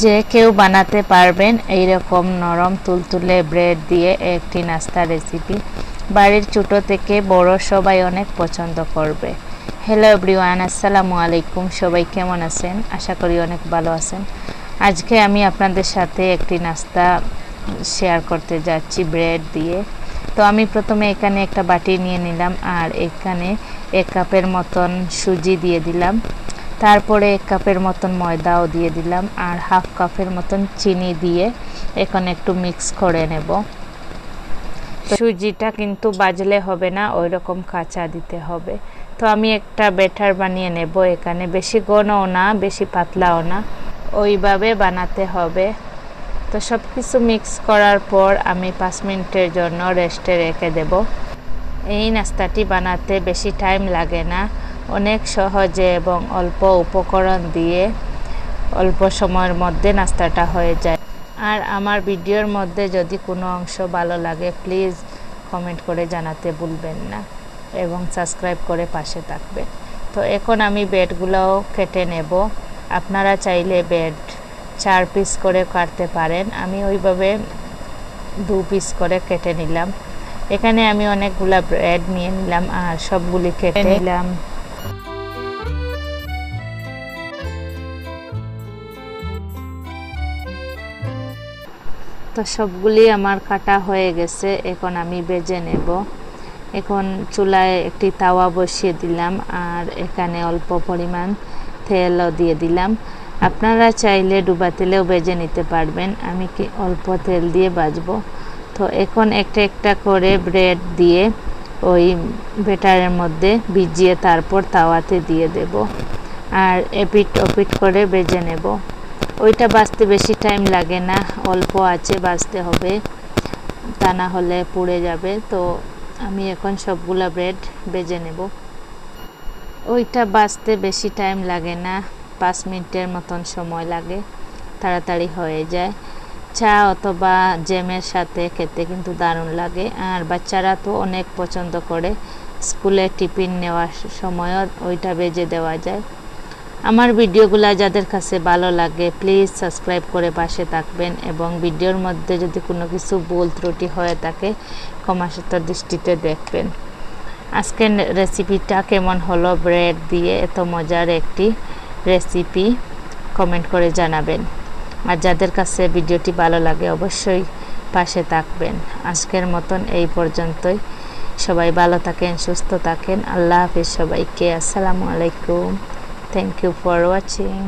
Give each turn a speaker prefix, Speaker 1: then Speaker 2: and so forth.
Speaker 1: যে কেউ বানাতে পারবেন এই রকম নরম তুলতুলে ব্রেড দিয়ে একটি নাস্তা রেসিপি। বাড়ির ছোট থেকে বড় সবাই অনেক পছন্দ করবে। হ্যালো এভরিওয়ান, আসসালামু আলাইকুম। সবাই কেমন আছেন? আশা করি অনেক ভালো আছেন। আজকে আমি আপনাদের সাথে একটি নাস্তা শেয়ার করতে যাচ্ছি ব্রেড দিয়ে। তো আমি প্রথমে এখানে একটা বাটি নিয়ে নিলাম, আর এখানে 1 কাপের মতন সুজি দিয়ে দিলাম। তারপরে 1 কাপের মতন ময়দাও দিয়ে দিলাম, আর 1/2 কাপের মতন চিনি দিয়ে এখন একটু মিক্স করে নেব। সুজিটা কিন্তু বাজলে হবে না, ওই রকম কাঁচা দিতে হবে। তো আমি একটা ব্যাটার বানিয়ে নেব। এখানে বেশি ঘনও না, বেশি পাতলাও না, ওইভাবে বানাতে হবে। তো সব কিছু মিক্স করার পর আমি 5 মিনিটের জন্য রেস্টে রেখে দেব। এই নাস্তাটি বানাতে বেশি টাইম লাগে না, অনেক সহজে এবং অল্প উপকরণ দিয়ে অল্প সময়ের মধ্যে নাস্তাটা হয়ে যায়। আর আমার ভিডিওর মধ্যে যদি কোনো অংশ ভালো লাগে প্লিজ কমেন্ট করে জানাতে ভুলবেন না, এবং সাবস্ক্রাইব করে পাশে থাকবেন। তো এখন আমি ব্রেডগুলোও কেটে নেব। আপনারা চাইলে ব্রেড 4 পিস করে কাটতে পারেন। আমি ওইভাবে 2 পিস করে কেটে নিলাম। এখানে আমি অনেকগুলা ব্রেড নিয়ে নিলাম আর সবগুলি কেটে নিলাম। তো সবগুলি আমার কাটা হয়ে গেছে, এখন আমি ভেজে নেব। এখন চুলায় একটি তাওয়া বসিয়ে দিলাম, আর এখানে অল্প পরিমাণ তেলও দিয়ে দিলাম। আপনারা চাইলে ডুবা তেলেও ভেজে নিতে পারবেন, আমি কি অল্প তেল দিয়ে ভাজবো। তো এখন একটা একটা করে ব্রেড দিয়ে ওই ব্যাটারের মধ্যে ভিজিয়ে তারপর তাওয়াতে দিয়ে দেব, আর এপিট ওপিট করে ভেজে নেব। ওইটা ভাজতে বেশি টাইম লাগে না, অল্প আছে ভাজতে হবে, তা না হলে পুড়ে যাবে। তো আমি এখন সবগুলা ব্রেড ভেজে নেব। ওইটা ভাজতে বেশি টাইম লাগে না, 5 মিনিটের মতন সময় লাগে, তাড়াতাড়ি হয়ে যায়। চা অথবা জ্যামের সাথে খেতে কিন্তু দারুণ লাগে, আর বাচ্চারা তো অনেক পছন্দ করে। স্কুলে টিফিন নেওয়ার সময়ও ওইটা ভেজে দেওয়া যায়। আমার ভিডিওগুলো যাদের কাছে ভালো লাগে প্লিজ সাবস্ক্রাইব করে পাশে থাকবেন, এবং ভিডিওর মধ্যে যদি কোনো কিছু ভুল ত্রুটি হয়ে থাকে ক্ষমাসুন্দর দৃষ্টিতে দেখবেন। আজকের রেসিপিটা কেমন হলো ব্রেড দিয়ে এত মজার একটি রেসিপি কমেন্ট করে জানাবেন। আর যাদের কাছে ভিডিওটি ভালো লাগে অবশ্যই পাশে থাকবেন। আজকের মতন এই পর্যন্তই। সবাই ভালো থাকেন, সুস্থ থাকেন। আল্লাহ হাফেজ সবাইকে। আসসালামু আলাইকুম। Thank you for watching.